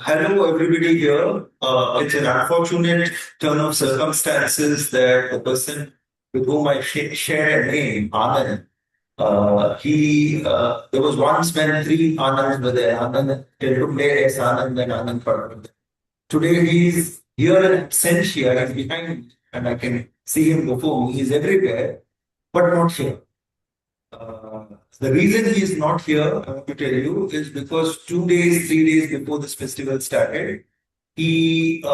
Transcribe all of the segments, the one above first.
Hello, everybody here. It's an unfortunate turn of circumstances that the person with whom I share a name, Anand, there was once when three Anands were there, Anand Teltumbde, S. Anand, and Anand Teltumbde. Today he's here in absentia, he's behind me, and I can see him before me. He's everywhere, but not here. Uh, the reason he is not here, I want to tell you, is because 2 days, 3 days before this festival started, he,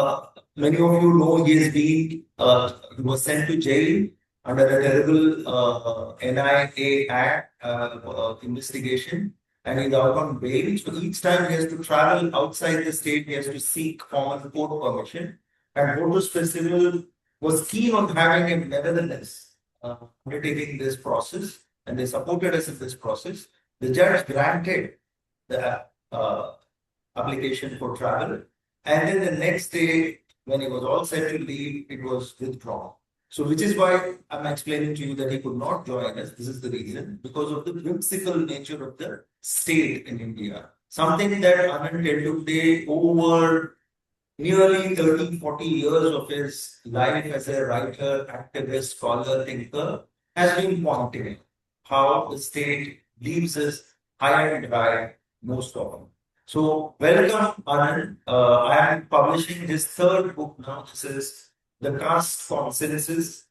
many of you know, he was sent to jail under a terrible NIA Act investigation, and he's out on bail. So each time he has to travel outside the state, he has to seek formal court permission. And Hortus Festival was keen on having him, nevertheless, undertaking this process, and they supported us in this process. The judge granted the application for travel, and then the next day, when it was all set to leave, it was withdrawn. So, which is why I'm explaining to you that he could not join us. This is the reason, because of the whimsical nature of the state in India. Something that Anand Teltumbde, over nearly 30, 40 years of his life as a writer, activist, scholar, thinker, has been pointing how the state leaves us high and dry most often. So, welcome, Anand. I am publishing his third book now. This is The Caste Census,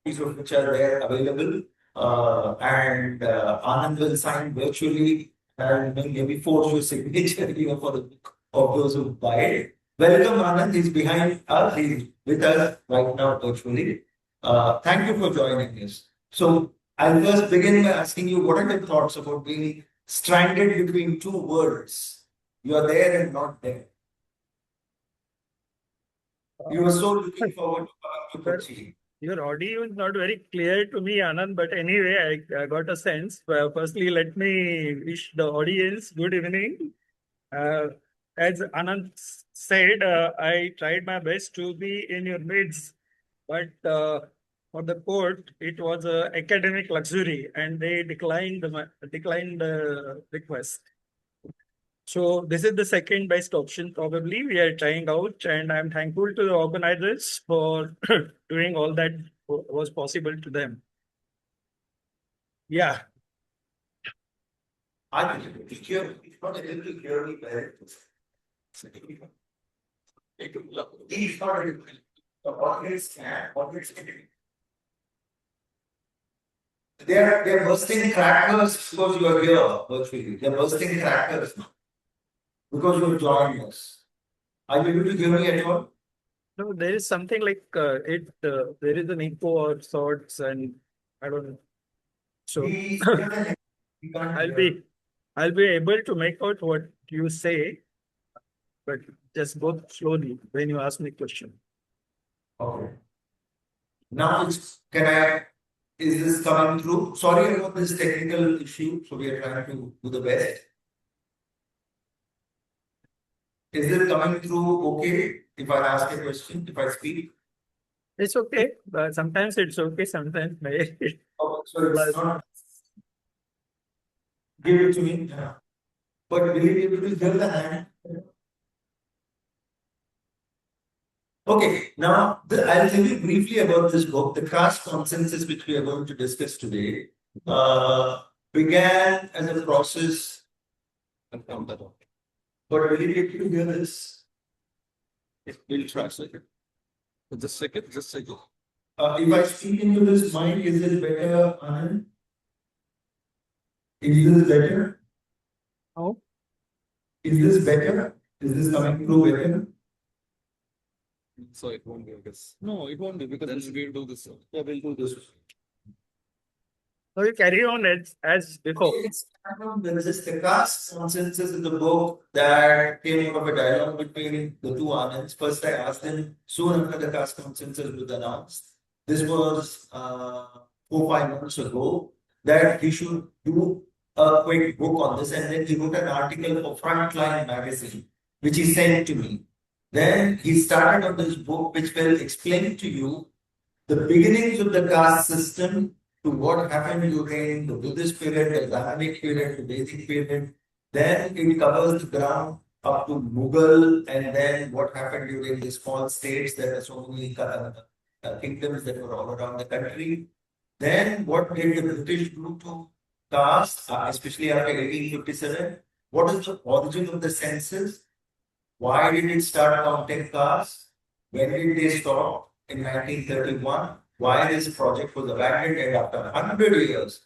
piece of which are there available. And Anand will sign virtually and maybe force your signature here for the book of those who buy it. Welcome, Anand. He's behind us. He's with us right now virtually. Thank you for joining us. So, I'll first begin by asking you, what are your thoughts about being stranded between two worlds? You are there and not there. You were so looking forward to coming to Kochi. Your audio is not very clear to me, Anand, but anyway, I got a sense. Firstly, let me wish the audience good evening. As Anand said, I tried my best to be in your midst, but for the court, it was an academic luxury, and they declined the request. So this is the second best option probably we are trying out, and I'm thankful to the organizers for doing all that was possible to them. Yeah. I think it's not able to hear me better. He's not able to. The audience can, audience can. They're bursting crackers because you are here virtually. They're bursting crackers now because you're joining us. Are you able to hear me at all? No, there is something like there is an echo of sorts, and I don't know. So I'll be able to make out what you say, but just go slowly when you ask me question. Okay. Now, is this coming through? Sorry about this technical issue, so we are trying to do the best. Is this coming through okay if I ask a question, if I speak? It's okay, but sometimes it's okay, sometimes may. Oh, so it's not. Give it to me. Yeah. But will you be able to hear the hand? Okay, now I'll tell you briefly about this book. The caste consensus, which we are going to discuss today, began as a process. But will you be able to hear this? We'll translate it. Just a second, just a second. If I speak into this mic, is it better, Anand? Is this better? Oh. Is this better? Is this coming through better? So it won't be, I guess. No, it won't be because then we'll do this. Yeah, we'll do this. So you carry on as before. There is a caste consensus in the book that came out of a dialogue between the two Anands. First, I asked him soon after the caste consensus was announced. This was 4-5 months ago, that he should do a quick book on this, and then he wrote an article for Frontline magazine, which he sent to me. Then he started on this book, which will explain to you the beginnings of the caste system, to what happened during the Buddhist period, the Islamic period, the Vedic period. Then it covers the ground up to Mughal, and then what happened during the small states. There are so many kingdoms that were all around the country. Then what did the British do to caste, especially after 1857? What is the origin of the census? Why did it start counting caste? When did they stop? In 1931. Why this project was abandoned, and after 100 years,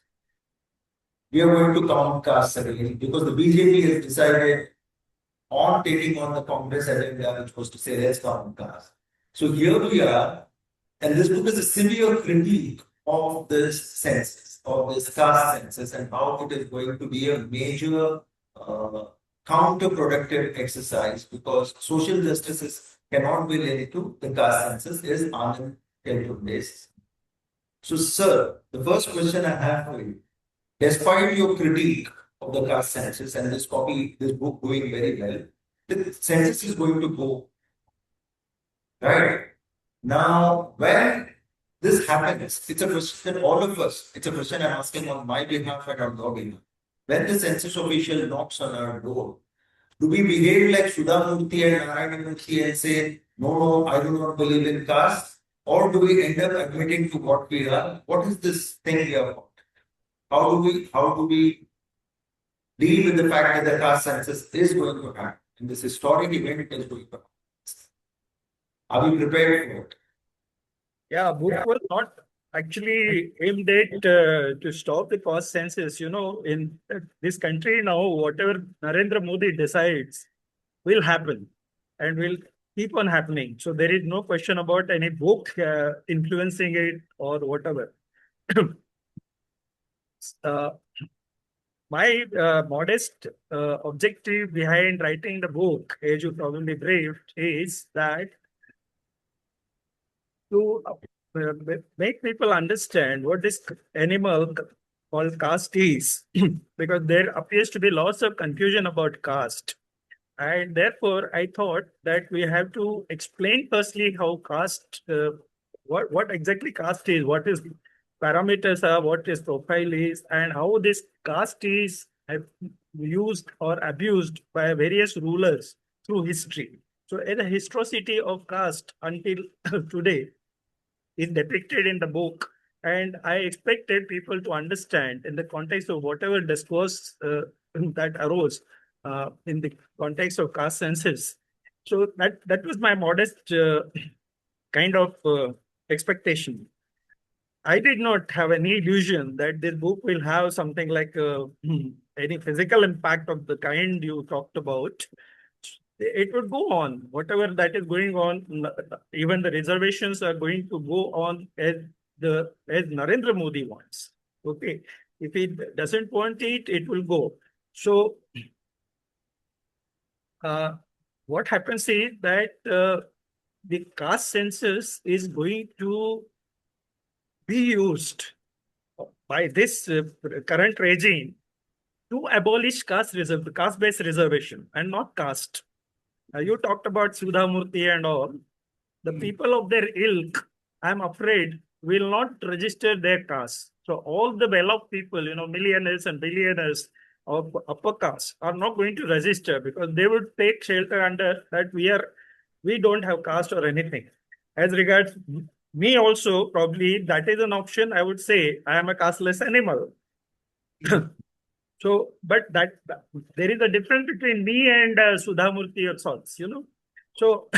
we are going to count caste again, because the BJP has decided on taking on the Congress agenda, which was to say, let's count caste. So here we are, and this book is a severe critique of this census, of this caste census, and how it is going to be a major counterproductive exercise, because social justices cannot be linked to the caste census, is Anand Teltumbde. So, sir, the first question I have for you, despite your critique of the caste census and this book doing very well, the census is going to go right. Now, when this happens, it's a question that all of us, it's a question I'm asking on my behalf and on your behalf. When the census official knocks on our door, do we behave like Sudhamurthy and Narayanamurthy and say, no, I do not believe in caste? Or do we end up admitting to what we are? What is this thing we are about? How do we deal with the fact that the caste census is going to happen? And this historic event is going to happen. Are we prepared for it? Yeah, book was not actually aimed at to stop the caste census. In this country now, whatever Narendra Modi decides will happen and will keep on happening. So there is no question about any book influencing it or whatever. My modest objective behind writing the book, as you probably briefed, is that to make people understand what this animal called caste is, because there appears to be lots of confusion about caste. And therefore, I thought that we have to explain firstly how caste, what exactly caste is, what is parameters are, what is profile is, and how this caste is used or abused by various rulers through history. So, the historicity of caste until today is depicted in the book, and I expected people to understand in the context of whatever discourse that arose in the context of caste census. So that was my modest kind of expectation. I did not have any illusion that this book will have something like any physical impact of the kind you talked about. It would go on, whatever that is going on. Even the reservations are going to go on as Narendra Modi wants. Okay, if he doesn't want it, it will go. So, what happens is that the caste census is going to be used by this current regime to abolish caste-based reservation and not caste. You talked about Sudhamurthy and all. The people of their ilk, I'm afraid, will not register their caste. So all the well-off people, millionaires and billionaires of upper caste are not going to register, because they would take shelter under that we don't have caste or anything. As regards me also, probably that is an option. I would say I am a casteless animal. So, but that there is a difference between me and Sudhamurthy or sorts, So,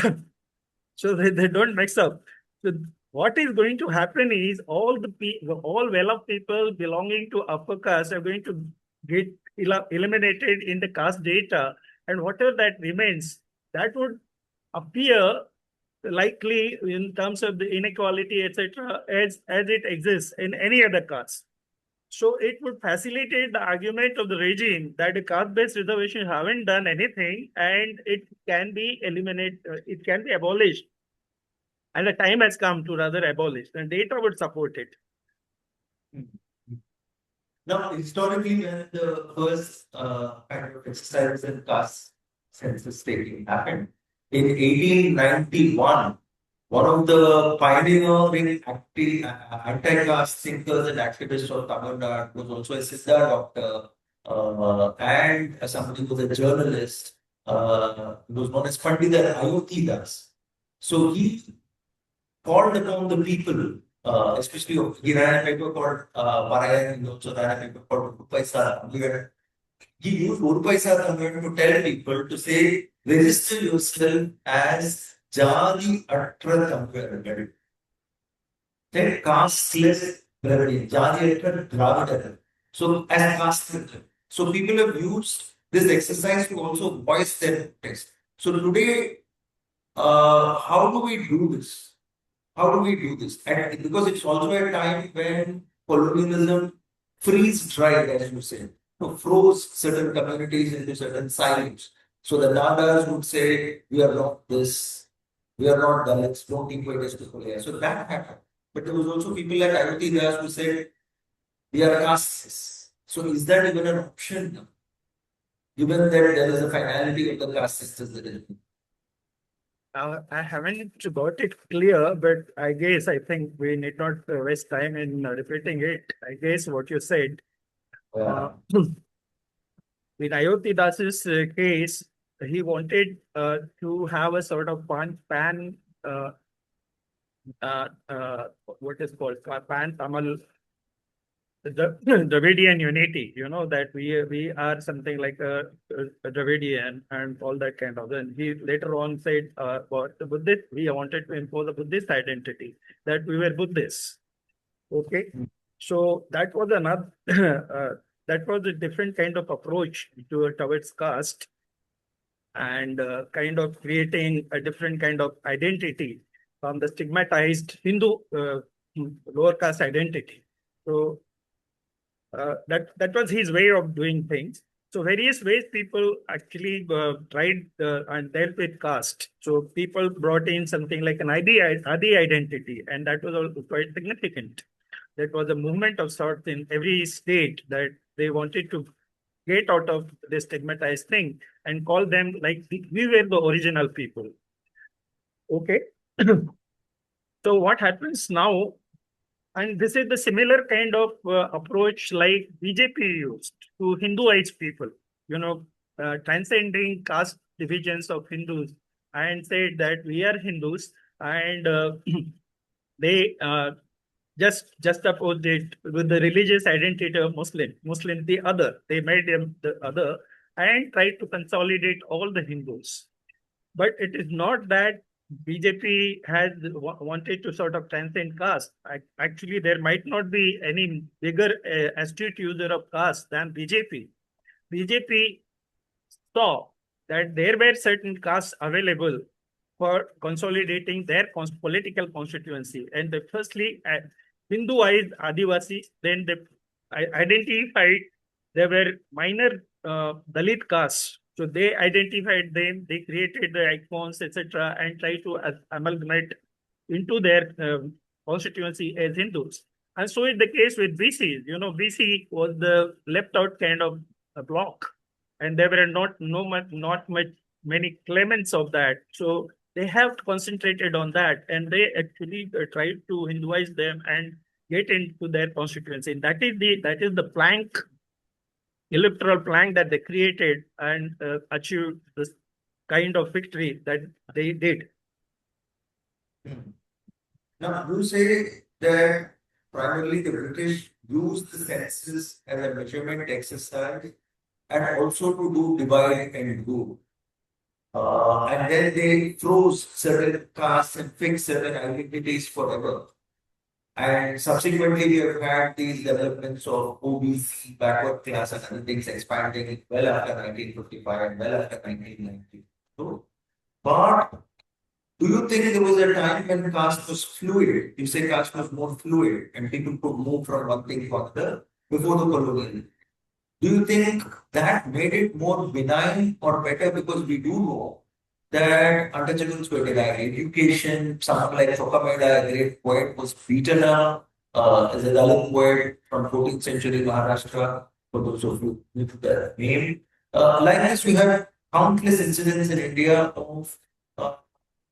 so they don't mix up. So, what is going to happen is all well-off people belonging to upper caste are going to get eliminated in the caste data, and whatever that remains, that would appear likely in terms of the inequality, etc., as it exists in any other caste. So it would facilitate the argument of the regime that the caste-based reservation haven't done anything and it can be eliminated, it can be abolished. And the time has come to rather abolish. The data would support it. Now, historically, when the first kind of exercise in caste census taking happened, in 1891, one of the pioneering anti-caste thinkers and activists of Tamil Nadu was also a Siddha doctor and somebody who was a journalist, was known as Pandita Ayoti Das. So he called upon the people, especially he ran a paper called Parayan, he also ran a paper called Rupaisa. He used Urpaisa to tell people to say, register yourself as Jadi Atra Tamil. Then casteless Dravidian, Jadi Atra Dravidar. So as caste. So people have used this exercise to also voice their protest. So today, how do we do this? How do we do this? And because it's also a time when colonialism freeze dried, as you say, froze certain communities into certain silos. So the Nadas would say, we are not this, we are not Dalits, don't equate us to Korea. So that happened. But there was also people like Ayuthi Das who said, we are castes. So is that even an option now? Given that there is a finality of the caste systems. I haven't got it clear, but I think we need not waste time in repeating it. I guess what you said. In Ayodhya Das's case, he wanted to have a sort of pan what is called pan Tamil Dravidian unity, that we are something like a Dravidian and all that kind of. Then he later on said, about the Buddhist, we wanted to impose a Buddhist identity, that we were Buddhists. Okay. So that was another, that was a different kind of approach towards caste and kind of creating a different kind of identity from the stigmatized Hindu lower caste identity. So that was his way of doing things. So various ways people actually tried and dealt with caste. So people brought in something like an Adi identity, and that was also quite significant. That was a movement of sorts in every state that they wanted to get out of this stigmatized thing and call them like we were the original people. Okay. So what happens now? And this is the similar kind of approach like BJP used to Hinduize people, transcending caste divisions of Hindus and said that we are Hindus and they just opposed it with the religious identity of Muslim the other. They made them the other and tried to consolidate all the Hindus. But it is not that BJP has wanted to sort of transcend caste. Actually, there might not be any bigger astute user of caste than BJP. BJP saw that there were certain castes available for consolidating their political constituency. And they firstly Hinduized Adivasis, then they identified there were minor Dalit castes. So they identified them, they created the icons, etc., and tried to amalgamate into their constituency as Hindus. And so is the case with BC. BC was the left out kind of a block, and there were not much many claimants of that. So they have concentrated on that, and they actually tried to Hinduize them and get into their constituency. And that is the plank. Electoral plank that they created and achieved this kind of victory that they did. Now, you say that primarily the British used the census as a measurement exercise and also to do divide and rule. And then they froze certain castes and fixed certain identities forever. And subsequently, we have had these developments of OBC, backward class, and other things expanding well after 1955 and well after 1992. But do you think there was a time when caste was fluid? You say caste was more fluid and people could move from one thing to another before the colonial. Do you think that made it more benign or better? Because we do know that under Census education, someone like Kozhikode, a great poet, was beaten up as a Dalit poet from 14th century Maharashtra, for those of you who know the name. Like this, we have countless incidents in India of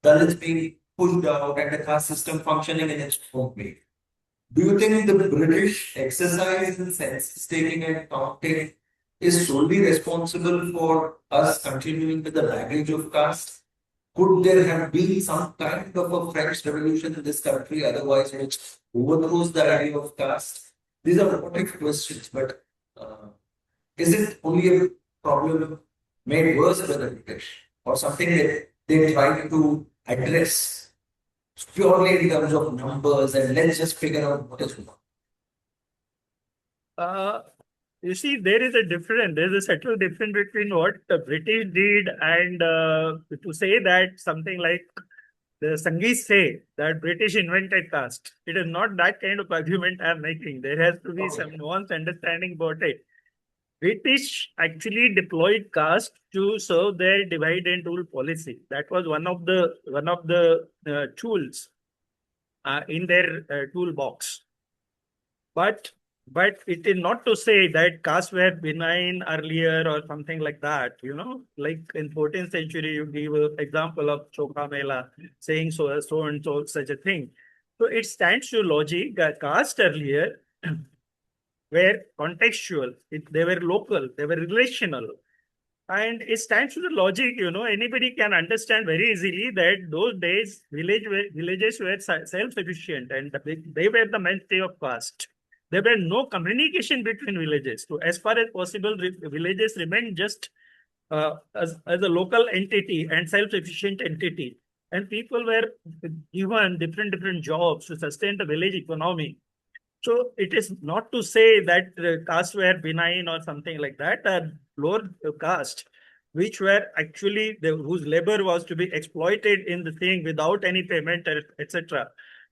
Dalits being pushed out and the caste system functioning in its own way. Do you think the British exercise in census taking and counting is solely responsible for us continuing with the baggage of caste? Could there have been some kind of a French Revolution in this country otherwise which overthrows the idea of caste? These are what if questions, but is it only a problem made worse by the British or something that they try to address purely in terms of numbers and let's just figure out what is wrong? You see, there is a difference. There is a subtle difference between what the British did and to say that something like the Sangees say that British invented caste. It is not that kind of argument I am making. There has to be some nuanced understanding about it. British actually deployed caste to serve their divide and rule policy. That was one of the tools in their toolbox. But it is not to say that castes were benign earlier or something like that. Like in 14th century, you give an example of Chokha Mela saying so and so such a thing. So it stands to logic that caste earlier were contextual, they were local, they were relational. And it stands to the logic, anybody can understand very easily that those days villages were self-sufficient and they were the mainstay of caste. There were no communication between villages. So as far as possible, villages remained just as a local entity and self-sufficient entity. And people were given different jobs to sustain the village economy. So it is not to say that castes were benign or something like that. Lower caste, which were actually whose labor was to be exploited in the thing without any payment, etc.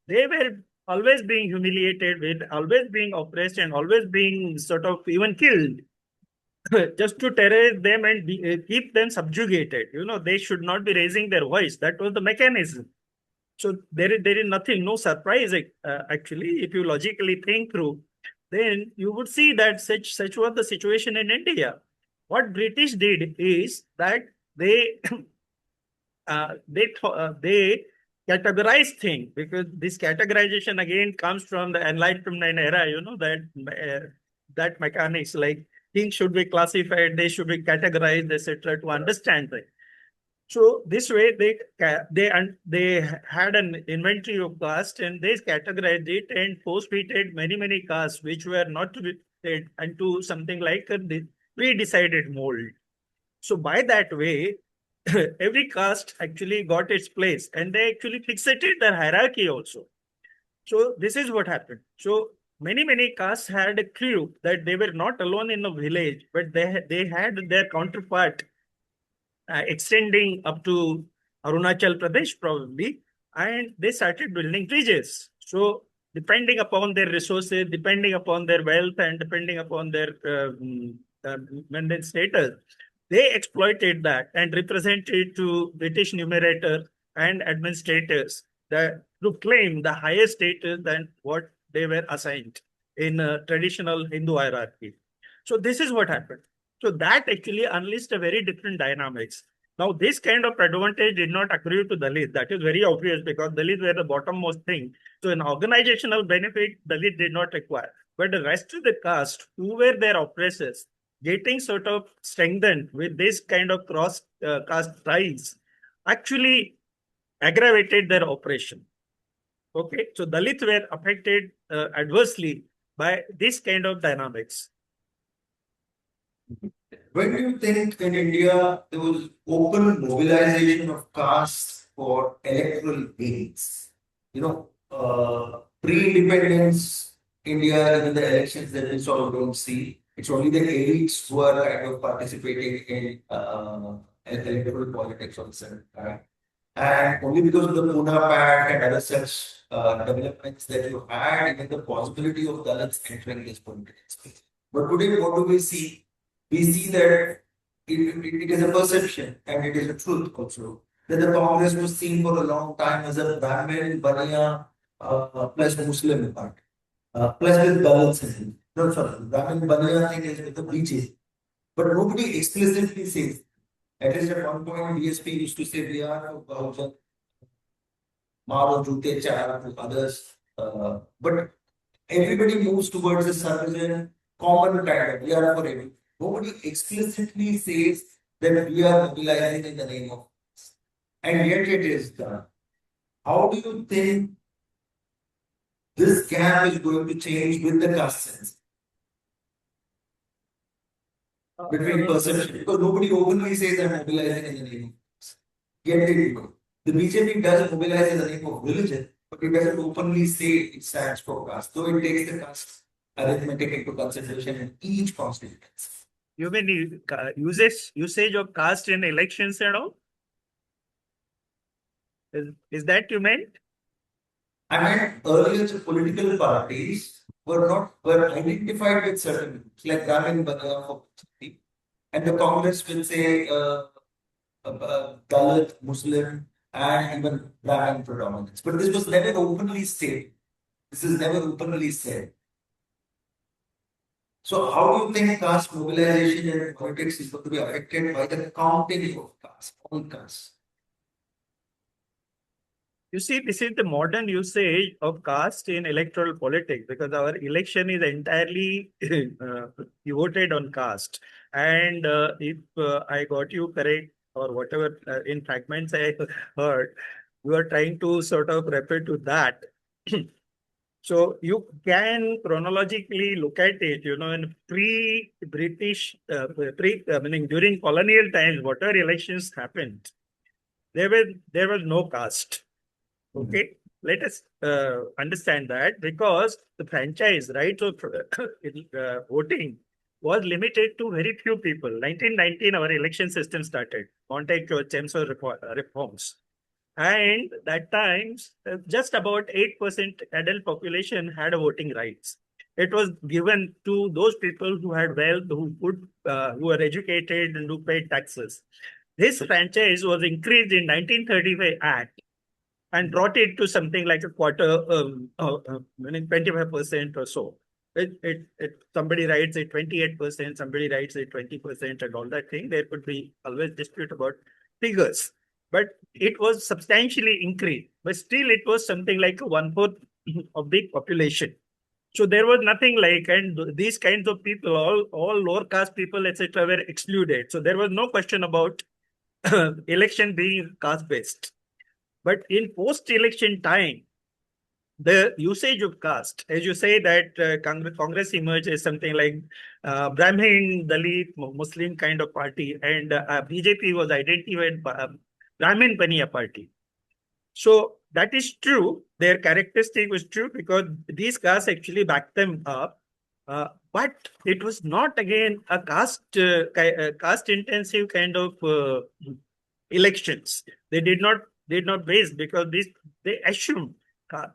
They were always being humiliated, with always being oppressed, and always being sort of even killed, just to terrorize them and keep them subjugated. They should not be raising their voice. That was the mechanism. So there is nothing, no surprise actually. If you logically think through, then you would see that such was the situation in India. What British did is that they categorized things, because this categorization again comes from the Enlightenment era. That mechanics, like things should be classified, they should be categorized, etc., to understand them. So this way, they had an inventory of caste and they categorized it and post-fitted many castes which were not to be fitted into something like a pre-decided mold. So by that way, every caste actually got its place and they actually fixated their hierarchy also. So this is what happened. So many castes had a clue that they were not alone in the village, but they had their counterpart extending up to Arunachal Pradesh probably, and they started building bridges. So depending upon their resources, depending upon their wealth, and depending upon their mandate status, they exploited that and represented to British numerator and administrators that to claim the higher status than what they were assigned in a traditional Hindu hierarchy. So this is what happened. So that actually unleashed a very different dynamics. Now, this kind of advantage did not accrue to Dalits. That is very obvious because Dalits were the bottommost thing. So an organizational benefit, Dalit did not require. But the rest of the caste, who were their oppressors, getting sort of strengthened with this kind of cross caste ties, actually aggravated their oppression. Okay, so Dalits were affected adversely by this kind of dynamics. When do you think in India there was open mobilization of castes for electoral gains? Pre-independence India, even the elections that we sort of don't see, it's only the elites who are kind of participating in electoral politics on the center, right? And only because of the Pune Pact and other such developments that you had, even the possibility of Dalits entering this political space. But today, what do we see? We see that it is a perception and it is a truth also that the Congress was seen for a long time as a Brahmin, Baniya plus Muslim part, plus with Dalits. No, sorry, Brahmin, Baniya thing is with the BJP. But nobody explicitly says. At least at one point, DSP used to say we are for Bahujan, Maro, Jute, Chara, to others. But everybody moves towards a certain common kind of, we are for everything. Nobody explicitly says that we are mobilizing in the name of caste. And yet it is done. How do you think this gap is going to change with the caste sense between perception? Because nobody openly says I'm mobilizing in the name of caste. Yet they do. The BJP does mobilize in the name of religion, but it doesn't openly say it stands for caste, though it takes the caste arithmetic into consideration in each constituency. You mean usage of caste in elections and all? Is that you meant? I mean, earlier the political parties were identified with certain groups, like Brahmin Baniya for BJP, and the Congress will say Dalit, Muslim, and even Brahmin predominance. But this was never openly said. This is never openly said. So how do you think caste mobilization in politics is going to be affected by the counting of caste, all caste? You see, this is the modern usage of caste in electoral politics, because our election is entirely voted on caste. And if I got you correct, or whatever in fragments I heard, you are trying to sort of refer to that. So you can chronologically look at it, in pre-British, meaning during colonial times, whatever elections happened, there was no caste. Okay, let us understand that, because the franchise right of voting was limited to very few people. 1919, our election system started, Montesquieu Census reforms. And that times, just about 8% adult population had a voting rights. It was given to those people who had wealth, who were educated and who paid taxes. This franchise was increased in 1935 Act and brought it to something like a quarter, meaning 25% or so. Somebody writes it 28%, somebody writes it 20%, and all that thing. There could be always dispute about figures. But it was substantially increased. But still, it was something like 1/4 of the population. So there was nothing like, and these kinds of people, all lower caste people, etc., were excluded. So there was no question about election being caste-based. But in post-election time, the usage of caste, as you say that Congress emerged as something like Brahmin, Dalit, Muslim kind of party, and BJP was identified by Brahmin Baniya party. So that is true. Their characteristic was true because these castes actually backed them up. But it was not again a caste intensive kind of elections. They did not base, because they assumed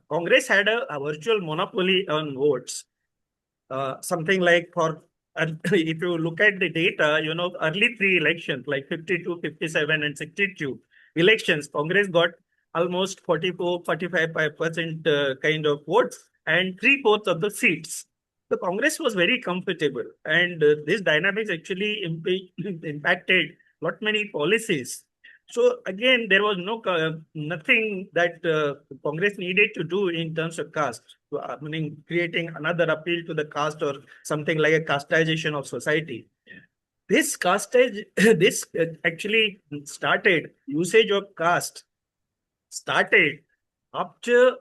Congress had a virtual monopoly on votes. Something like if you look at the data, early 3 elections like 52, 57 and 62 elections, Congress got almost 44-45% kind of votes and 3/4 of the seats. The Congress was very comfortable, and this dynamics actually impacted lot many policies. So again, there was nothing that Congress needed to do in terms of caste, meaning creating another appeal to the caste or something like a casteization of society. This actually started, usage of caste started after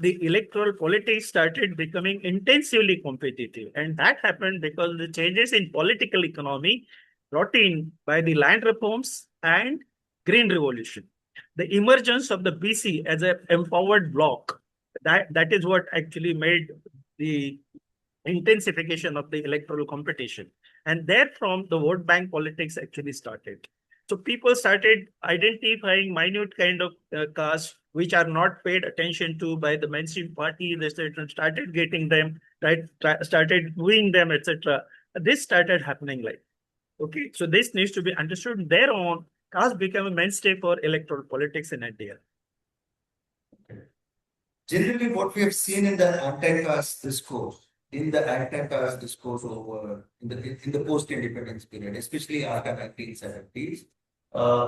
the electoral politics started becoming intensively competitive. And that happened because the changes in political economy brought in by the land reforms and Green Revolution. The emergence of the BC as an empowered bloc, that is what actually made the intensification of the electoral competition. And therefrom, the vote bank politics actually started. So people started identifying minute kind of castes which are not paid attention to by the mainstream party. They started getting them, started doing them, etc. This started happening like. Okay, so this needs to be understood. Thereon, caste became a mainstay for electoral politics in India. Generally, what we have seen in the anti-caste discourse, over in the post-independence period, especially after 1970s,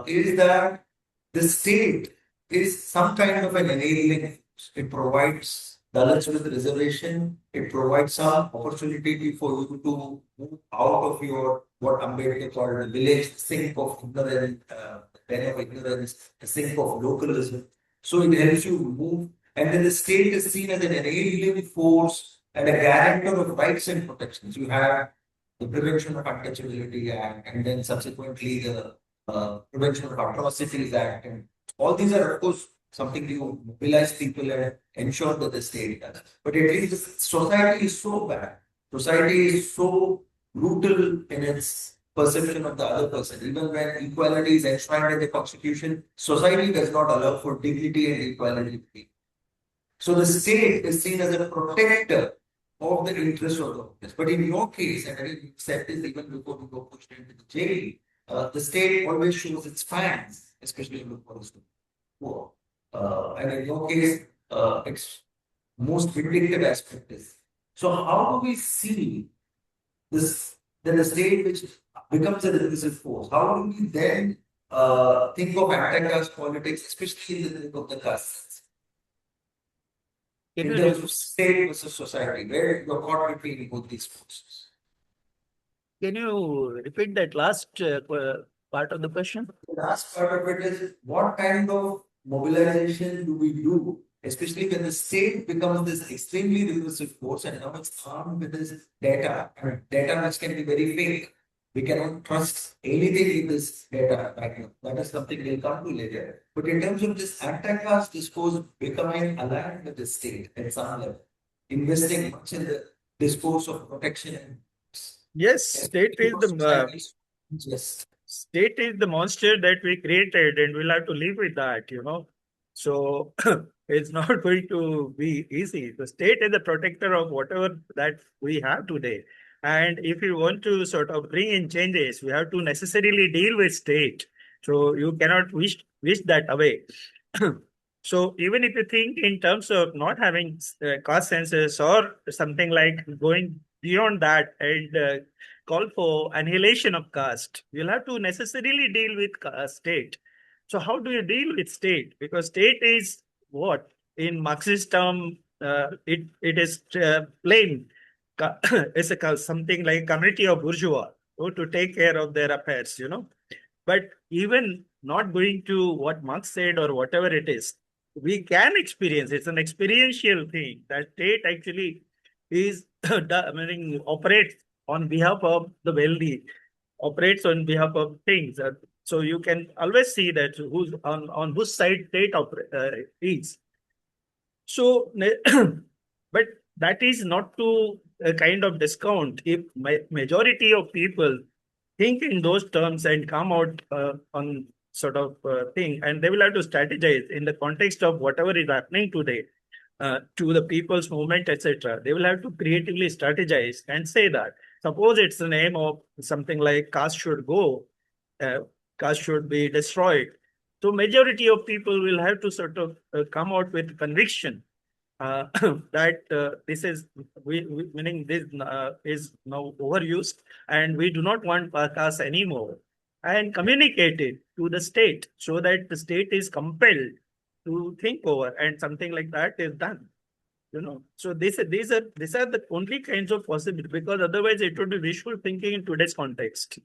is that the state is some kind of an enabling. It provides the Dalits with reservation, it provides some opportunity for you to move out of your what Ambedkar called the village sink of ignorance, den of ignorance, the sink of localism. So it helps you move, and then the state is seen as an enabling force and a guarantor of rights and protections. You have the Prevention of Untouchability Act, and then subsequently the Prevention of Atrocities Act, and all these are, of course, something to mobilize people and ensure that the state does. But at least society is so bad. Society is so brutal in its perception of the other person. Even when equality is enshrined in the Constitution, society does not allow for dignity and equality. So the state is seen as a protector of the interests of the workers. But in your case, and I said this even before you go pushed into the jail, the state always shows its fangs, especially in the poorest poor. And in your case, its most vindictive aspect is. So how do we see this, then the state which becomes a divisive force? How do we then think of anti-caste politics, especially in the think of the castes? In terms of state versus society, where you're caught between both these forces. Can you repeat that last part of the question? The last part of it is what kind of mobilization do we do, especially when the state becomes this extremely repressive force and now it's armed with this data, data which can be very fake. We cannot trust anything in this data right now. That is something we'll come to later. But in terms of this anti-caste discourse becoming aligned with the state at some level, investing much in the discourse of protection. Yes, state is the state is the monster that we created, and we'll have to live with that, you know. So it's not going to be easy. The state is the protector of whatever that we have today. And if you want to sort of bring in changes, we have to necessarily deal with state. So you cannot wish that away. So even if you think in terms of not having caste census or something like going beyond that and call for annihilation of caste, you'll have to necessarily deal with state. So how do you deal with state? Because state is what? In Marxist term, it is plain. It's something like community of bourgeois to take care of their affairs, you know. But even not going to what Marx said or whatever it is, we can experience. It's an experiential thing that state actually is operates on behalf of the wealthy, operates on behalf of things. So you can always see that who's on whose side state is. So, but that is not to a kind of discount if majority of people think in those terms and come out on sort of thing, and they will have to strategize in the context of whatever is happening today to the people's movement, etc. They will have to creatively strategize and say that. Suppose it's the name of something like caste should go, caste should be destroyed. So majority of people will have to sort of come out with conviction that this is meaning this is now overused and we do not want caste anymore, and communicate it to the state so that the state is compelled to think over and something like that is done. You know, so these are the only kinds of possibilities, because otherwise it would be wishful thinking in today's context.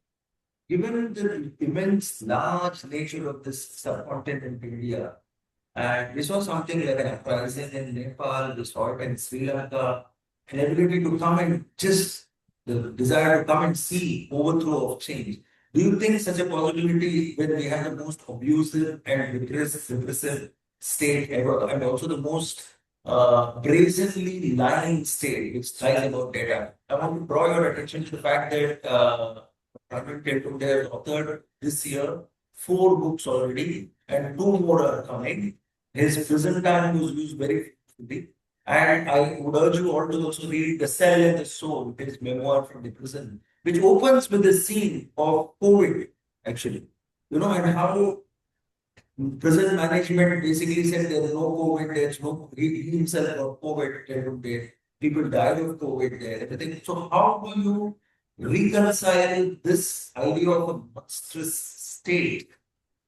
Given the immense, large nature of this subcontinent India, and we saw something like an uprising in Nepal, we saw it in Sri Lanka, an ability to come and just the desire to come and see overthrow of change. Do you think such a possibility when we have the most abusive and repressive state ever, and also the most brazenly lying state which lies about data? I want to draw your attention to the fact that Anand Teltumbde has authored this year 4 books already, and 2 more are coming. His prison time was used very frequently. And I would urge you all to also read The Cell and the Soul, his memoir from the prison, which opens with the scene of COVID, actually. You know, and how prison management basically said there's no COVID, there's no, he himself got COVID, people died of COVID there, everything. So how do you reconcile this idea of a monstrous state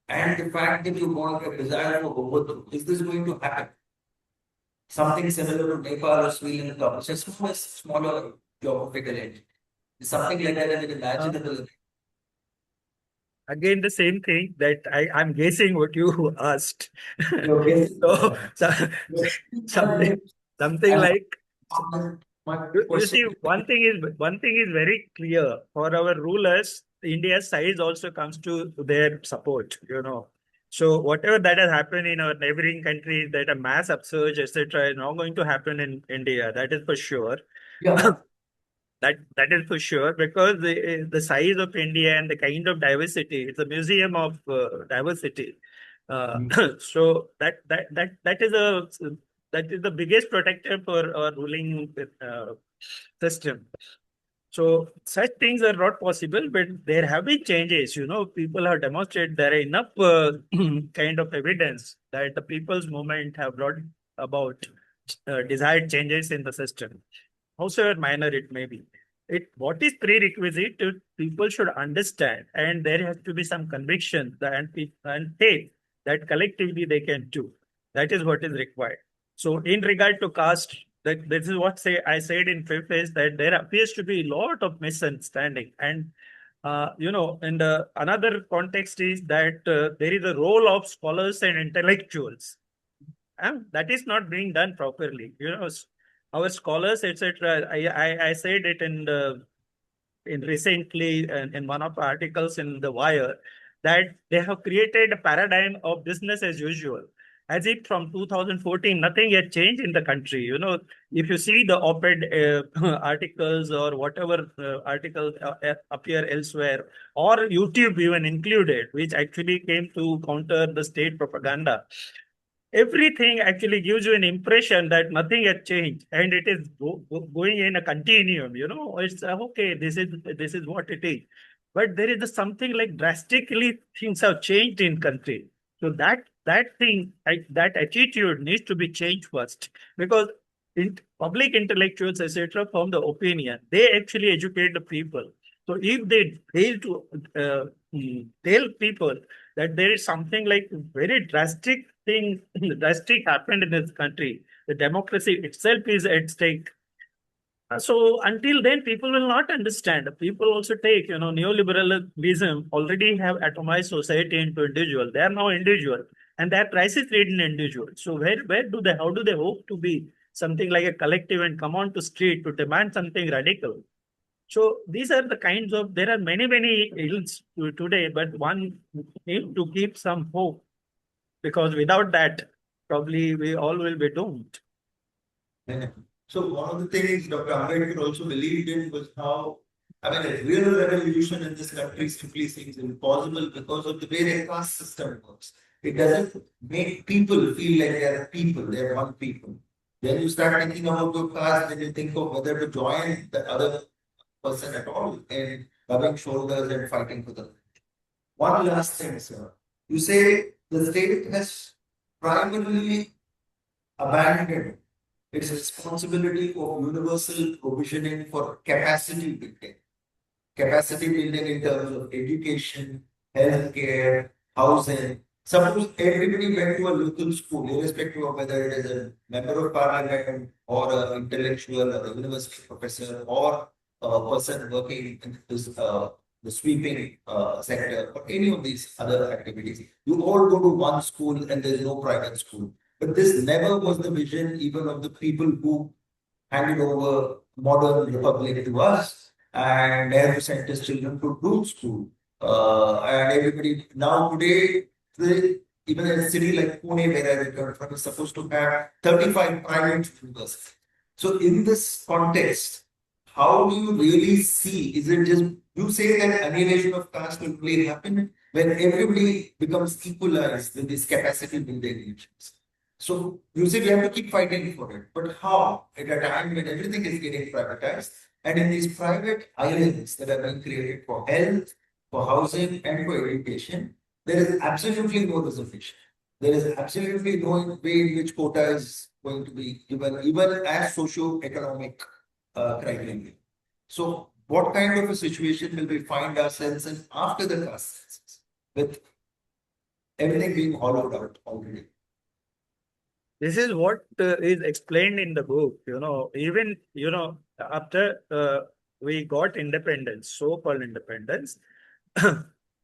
and the fact that you want a desire for overthrow? Is this going to happen? something similar to Nepal or Sri Lanka, which is smaller geographical entity. Something like that is imaginable. Again, the same thing that I'm guessing what you asked. Okay. So something, something And like my you see, question. one thing is very clear for our rulers. India's size also comes to their support. So whatever that has happened in our neighboring countries, that a mass upsurge, etc., is not going to happen in India. That is for sure. Yeah. That is for sure, because the size of India and the kind of diversity, it's a museum of diversity. So that is the biggest protector for our ruling system. So such things are not possible, but there have been changes. People have demonstrated there are enough kind of evidence that the people's movement have brought about desired changes in the system, however minor it may be. What is prerequisite to people should understand, and there has to be some conviction and faith that collectively they can do. That is what is required. So, in regard to caste, that this is what I said in fifth is that there appears to be a lot of misunderstanding, and in the another context is that there is a role of scholars and intellectuals, and that is not being done properly. Our scholars, etc. I said it in recently in one of the articles in the Wire, that they have created a paradigm of business as usual, as if from 2014 nothing had changed in the country. If you see the op-ed articles or whatever articles appear elsewhere, or YouTube even included, which actually came to counter the state propaganda, everything actually gives you an impression that nothing has changed, and it is going in a continuum. It's okay, this is what it is, but there is something like drastically things have changed in country. So that thing, that attitude needs to be changed first, because public intellectuals, etc., form the opinion, they actually educate the people. So if they fail to tell people that there is something like very drastic thing, drastic happened in this country, the democracy itself is at stake. So until then, people will not understand. People also take, neoliberalism already have atomized society into individual. They are now individual, and they are crisis ridden individual. So how do they hope to be something like a collective and come on to street to demand something radical? So these are the kinds of, there are many ills today, but one need to keep some hope, because without that, probably we all will be doomed. Yeah. So one of the things Dr. Ambedkar also believed in was how, a real revolution in this country simply seems impossible because of the way the caste system works. It doesn't make people feel like they are people, they are one people. Then you start thinking about your caste, then you think of whether to join the other person at all and rubbing shoulders and fighting for the. One last thing, sir. You say the state has primarily abandoned its responsibility of universal provisioning for capacity building. Capacity building in terms of education, healthcare, housing. Suppose everybody went to a local school, irrespective of whether it is a member of parliament or an intellectual or a university professor or a person working in the sweeping sector or any of these other activities. You all go to one school and there is no private school. But this never was the vision even of the people who handed over modern republic to us, and Nehru sent his children to good school. And everybody now today, even in a city like Pune, where I come from, is supposed to have 35 private universities. So in this context, how do you really see? Is it just you say that annihilation of caste will really happen when everybody becomes equalized with these capacity building agents? So you say we have to keep fighting for it, but how? At a time when everything is getting privatized, and in these private islands that are being created for health, for housing, and for education, there is absolutely no reservation. There is absolutely no way in which quota is going to be given, even as socio-economic criteria. So, what kind of a situation will we find ourselves in after the caste census, with everything being hollowed out already? This is what is explained in the book. Even after we got independence, so-called independence,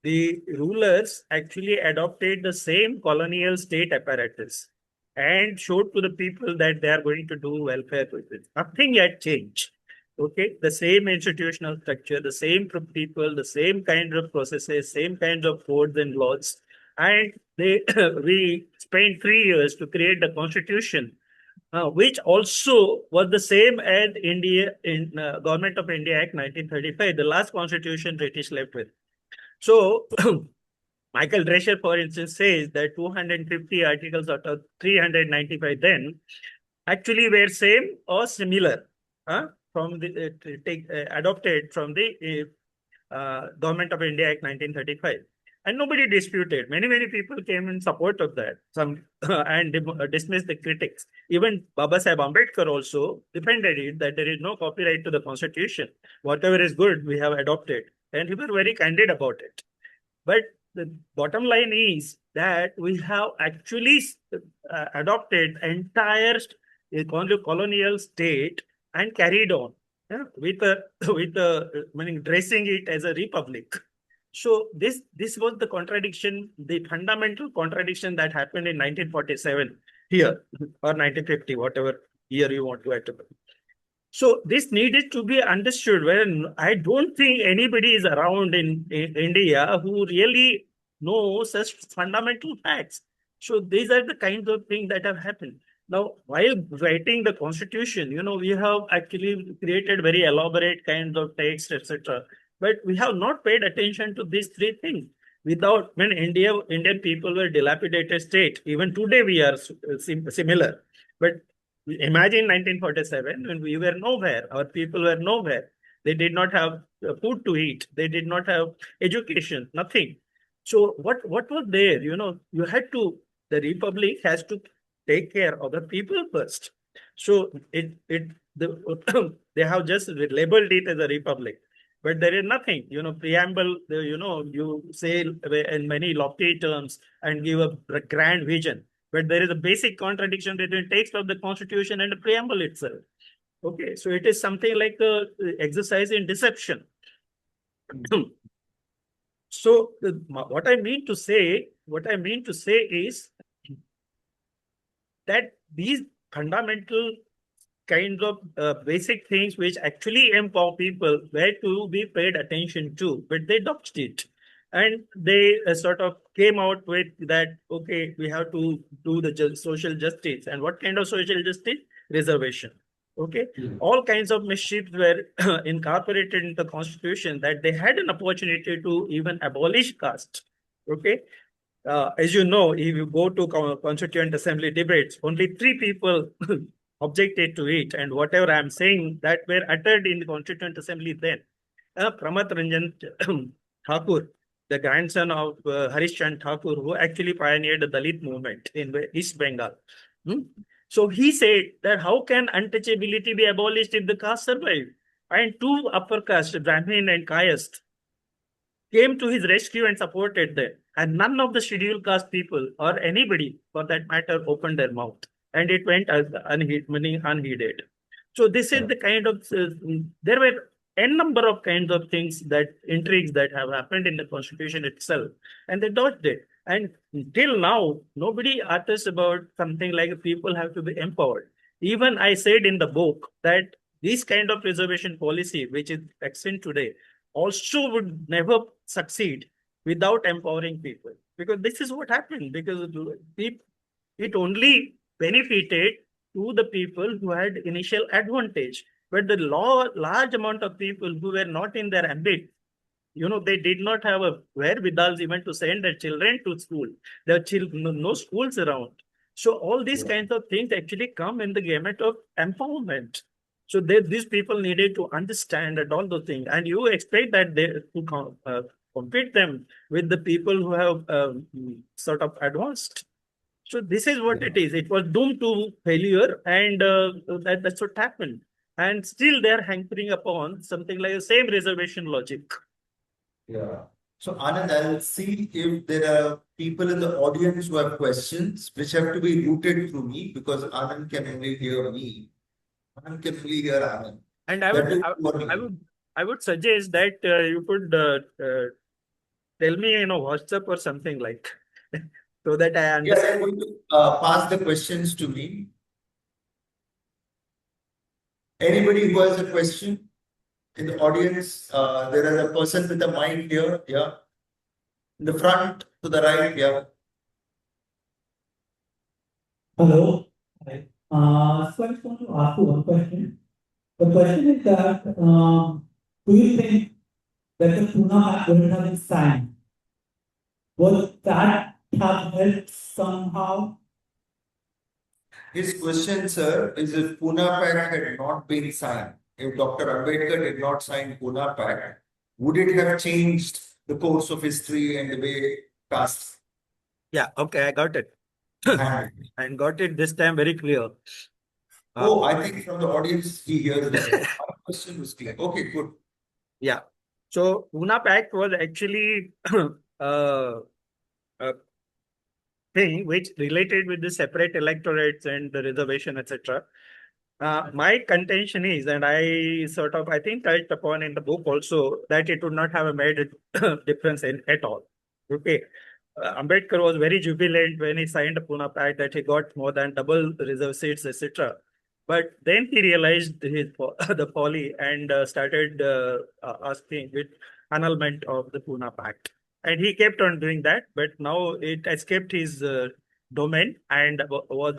the rulers actually adopted the same colonial state apparatus and showed to the people that they are going to do welfare with it. Nothing had changed. Okay, the same institutional structure, the same people, the same kind of processes, same kinds of codes and laws, and they we spent 3 years to create the constitution, which also was the same as India in Government of India Act 1935, the last constitution British left with. So Michael Drescher, for instance, says that 250 articles out of 395 then actually were same or similar, from the adopted from the Government of India Act 1935. And nobody disputed. Many people came in support of that. Some and dismissed the critics. Even Baba Saheb Ambedkar also defended it, that there is no copyright to the constitution. Whatever is good, we have adopted. And he was very candid about it. But the bottom line is that we have actually adopted entire colonial state and carried on, with meaning dressing it as a republic. So this was the contradiction, the fundamental contradiction that happened in 1947 here, or 1950, whatever year you want to attribute. So this needed to be understood. When I don't think anybody is around in India who really knows such fundamental facts. So these are the kinds of things that have happened. Now, while writing the constitution, we have actually created very elaborate kinds of text, etc. But we have not paid attention to these three things. Without, when Indian people were dilapidated state, even today we are similar. But imagine 1947, when we were nowhere, our people were nowhere. They did not have food to eat. They did not have education, nothing. So what was there? You had to, the republic has to take care of the people first. So they have just labeled it as a republic. But there is nothing, preamble, you say in many lofty terms and give a grand vision. But there is a basic contradiction between text of the constitution and the preamble itself. Okay, so it is something like a exercise in deception. So what I mean to say is that these fundamental kinds of basic things which actually empower people were to be paid attention to, but they dodged it. And they sort of came out with that, okay, we have to do the social justice. And what kind of social justice? Reservation. Okay. All kinds of mischiefs were incorporated in the constitution, that they had an opportunity to even abolish caste. Okay. As you know, if you go to Constituent Assembly debates, only 3 people objected to it. And whatever I'm saying that were uttered in the Constituent Assembly then. Pramat Ranjan Thakur, the grandson of Harish Chandra Thakur, who actually pioneered the Dalit movement in East Bengal. So he said that how can untouchability be abolished if the caste survived? And 2 upper caste, Brahmin and Kayast, came to his rescue and supported them. And none of the scheduled caste people, or anybody for that matter, opened their mouth. And it went as unheeded. So this is the kind of, there were n number of kinds of things, that intrigues that have happened in the constitution itself, and they dodged it. And till now, nobody utters about something like people have to be empowered. Even I said in the book that this kind of reservation policy, which is extant today, also would never succeed without empowering people. Because this is what happened, because it only benefited to the people who had initial advantage. But the large amount of people who were not in their ambit, they did not have a wherewithal even to send their children to school. There are no schools around. So all these kinds of things actually come in the gamut of empowerment. So these people needed to understand and all those things. And you expect that they to compete them with the people who have sort of advanced. So this is what it is. It was doomed to failure, and that's what happened. And still they're hankering upon something like the same reservation logic. Yeah. So Anand, I'll see if there are people in the audience who have questions, which have to be routed through me because Anand can only hear me. Anand can only hear Anand. And I That would, is I, I only. would, I would suggest that you could tell me, WhatsApp or something like, so that I Yes, understand. I'm going to pass the questions to me. Anybody who has a question in the audience, there is a person with a mic here. Yeah. In the front to the right. Yeah. Hello. Hi. So I just want to ask you one question. The question is that do you think that the tuna map wouldn't have been signed? Would that have helped somehow? His question, sir, is if Pune Pact had not been signed, if Dr. Ambedkar did not sign Pune Pact, would it have changed the course of history and the way caste Yeah, okay, I got it. handled? And got it this time very clear. Oh, I think from the audience he hears that. My question was clear. Okay, good. Yeah. So Pune Pact was actually a thing which related with the separate electorates and the reservation, etc. My contention is, and I think touched upon in the book also, that it would not have made a difference at all. Okay. Ambedkar was very jubilant when he signed the Pune Pact that he got more than double reserve seats, etc. But then he realized the folly and started asking with annulment of the Pune Pact. And he kept on doing that, but now it escaped his domain and was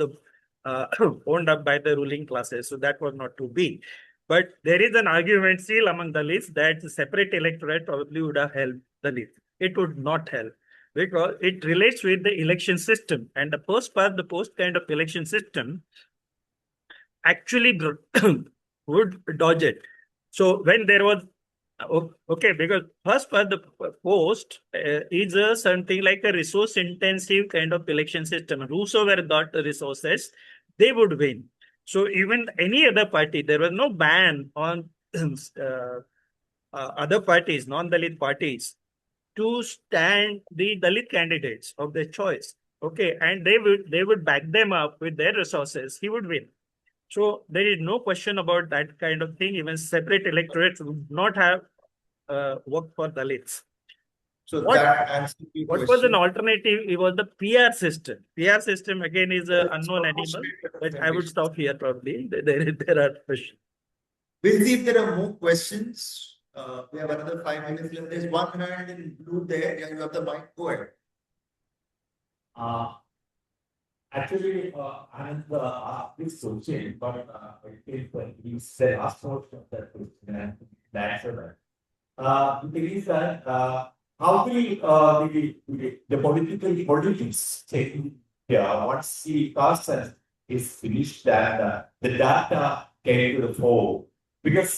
owned up by the ruling classes. So that was not to be. But there is an argument still among the Dalits that the separate electorate probably would have helped the Dalits. It would not help because it relates with the election system. And the post kind of election system actually would dodge it. So when there was okay, because first part the post is something like a resource intensive kind of election system. Whosoever got the resources, they would win. So even any other party, there was no ban on other parties, non-Dalit parties, to stand the Dalit candidates of their choice. Okay, and they would back them up with their resources. He would win. So there is no question about that kind of thing. Even separate electorates would not have worked for Dalits. So What, that answers the what was question. an alternative? It was the PR system. PR system again is an unknown animal, but I would stop here probably. There are questions. We'll see if there are more questions. We have another 5 minutes left. There's one hand in blue there. Yeah, you have the mic. Go ahead. Actually, I'm this question, but he said asked most of that question and the answer that. The thing is that how will the politics take here once the process is finished and the data came to the fore? Because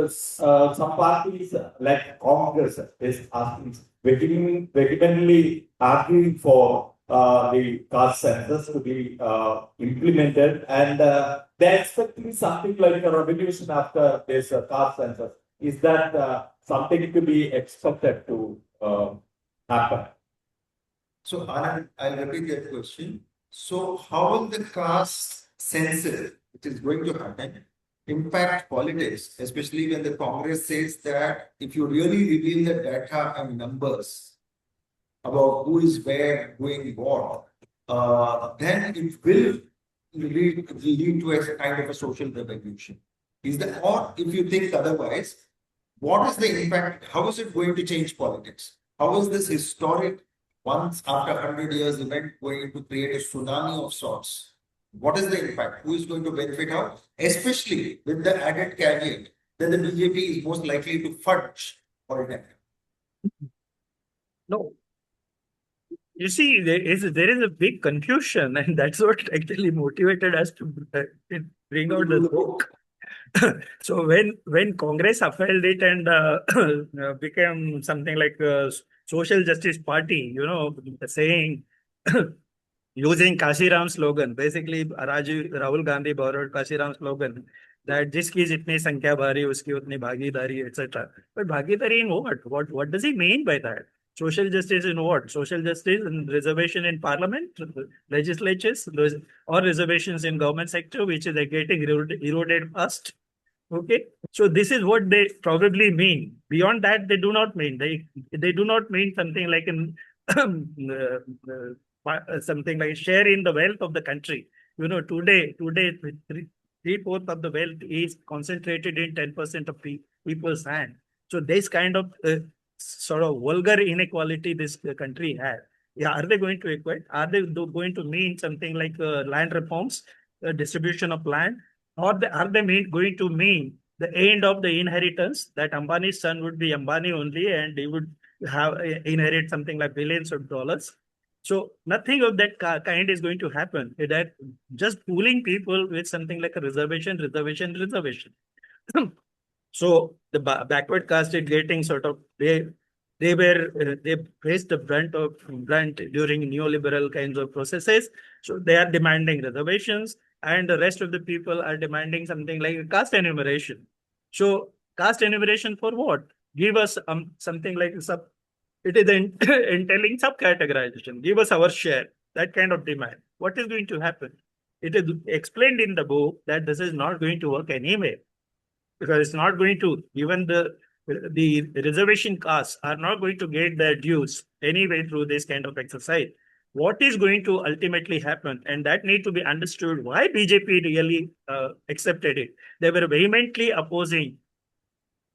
some parties like Congress is asking vehemently arguing for the caste census to be implemented, and they're expecting something like a revolution after this caste census. Is that something to be expected to happen? So Anand, I'll repeat that question. So how will the caste census, which is going to happen, impact politics, especially when the Congress says that if you really reveal the data and numbers about who is where, doing what, then it will lead to a kind of a social revolution. Is that, or if you think otherwise, what is the impact? How is it going to change politics? How is this historic, once after 100 years event going to create a tsunami of sorts? What is the impact? Who is going to benefit out? Especially with the added caveat that the BJP is most likely to fudge for it. No. You see, there is a big confusion, and that's what actually motivated us to bring out the book. So when Congress upheld it and became something like a social justice party, saying using Kashiram slogan, basically Rahul Gandhi borrowed Kashiram slogan, that जिसकी जितनी संख्या भारी उसकी उतनी भागीदारी etc. But भागीदारी in what? What does he mean by that? Social justice in what? Social justice in reservation in parliament, legislatures, or reservations in government sector, which is getting eroded fast. Okay, so this is what they probably mean. Beyond that, they do not mean. They do not mean something like in something like share in the wealth of the country. You know, today, three-fourths of the wealth is concentrated in 10% of people's hand. So this kind of sort of vulgar inequality this country has. Yeah, are they going to equate? Are they going to mean something like land reforms, distribution of land? Or are they going to mean the end of the inheritance that Ambani's son would be Ambani only and he would have inherit something like billions of dollars? So nothing of that kind is going to happen. That just pooling people with something like a reservation. So the backward caste is getting sort of they faced the brunt during neoliberal kinds of processes. So they are demanding reservations, and the rest of the people are demanding something like caste enumeration. So caste enumeration for what? Give us something like it is entailing subcategorization. Give us our share. That kind of demand. What is going to happen? It is explained in the book that this is not going to work anyway, because it's not going to, even the reservation castes are not going to get their dues anyway through this kind of exercise. What is going to ultimately happen, and that need to be understood why BJP really accepted it. They were vehemently opposing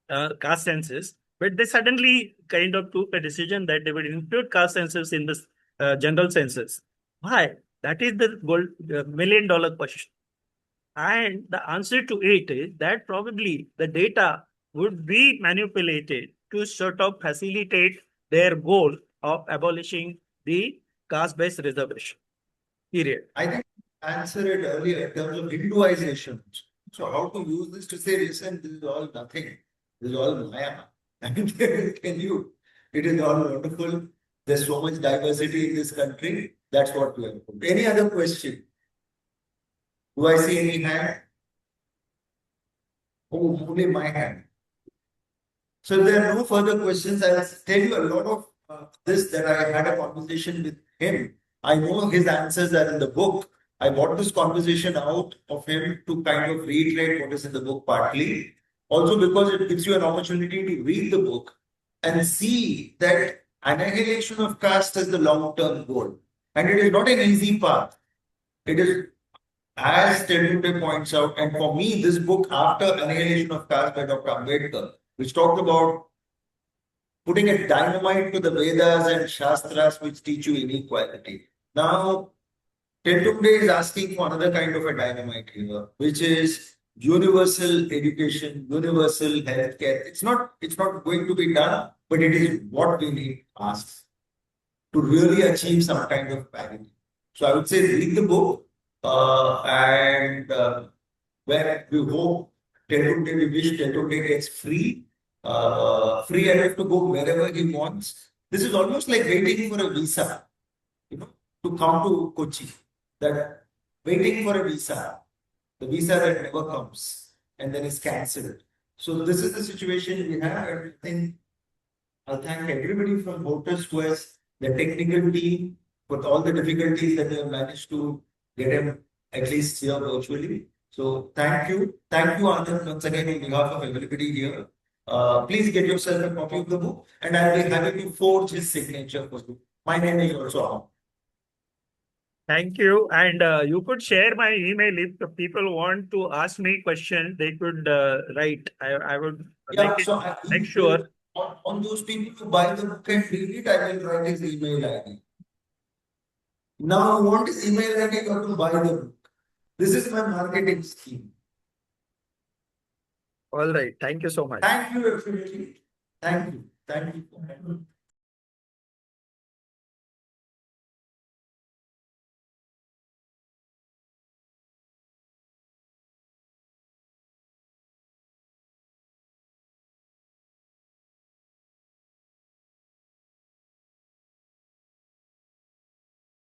caste census, but they suddenly kind of took a decision that they would include caste census in this general census. Why? That is the million-dollar question. And the answer to it is that probably the data would be manipulated to sort of facilitate their goal of abolishing the caste-based reservation. Period. I think I answered it earlier in terms of Hinduization. So how to use this to say, listen, this is all nothing. This is all Maya. I mean, can you? It is all wonderful. There's so much diversity in this country. That's what we are. Any other question? Do I see any hand? Oh, only my hand. So if there are no further questions, I'll tell you a lot of this that I had a conversation with him. I know his answers are in the book. I brought this conversation out of him to kind of reiterate what is in the book partly. Also because it gives you an opportunity to read the book and see that annihilation of caste is the long-term goal. And it is not an easy path. It is, as Teltumbde points out, and for me, this book, After Annihilation of Caste by Dr. Ambedkar, which talked about putting a dynamite to the Vedas and Shastras which teach you inequality. Now, Teltumbde is asking for another kind of a dynamite here, which is universal education, universal healthcare. It's not going to be done, but it is what we need ask to really achieve some kind of parity. So I would say read the book and where we hope Teltumbde, we wish Teltumbde gets free enough to go wherever he wants. This is almost like waiting for a visa, to come to Kochi. That waiting for a visa, the visa that never comes and then is cancelled. So this is the situation we have. And I think I'll thank everybody from Hortus who has the technical team with all the difficulties that they have managed to get him at least here virtually. So thank you. Thank you, Anand, once again on behalf of everybody here. Please get yourself a copy of the book and I'll be happy to forge his signature for you. My name is also Anand. Thank you. And you could share my email if the people want to ask me questions. They could write. I would make sure. On those people who buy the book and read it, I will write his email ID. Now, I want his email ID or to buy the book. This is my marketing scheme. All right. Thank you so much. Thank you, everybody. Thank you. Thank you.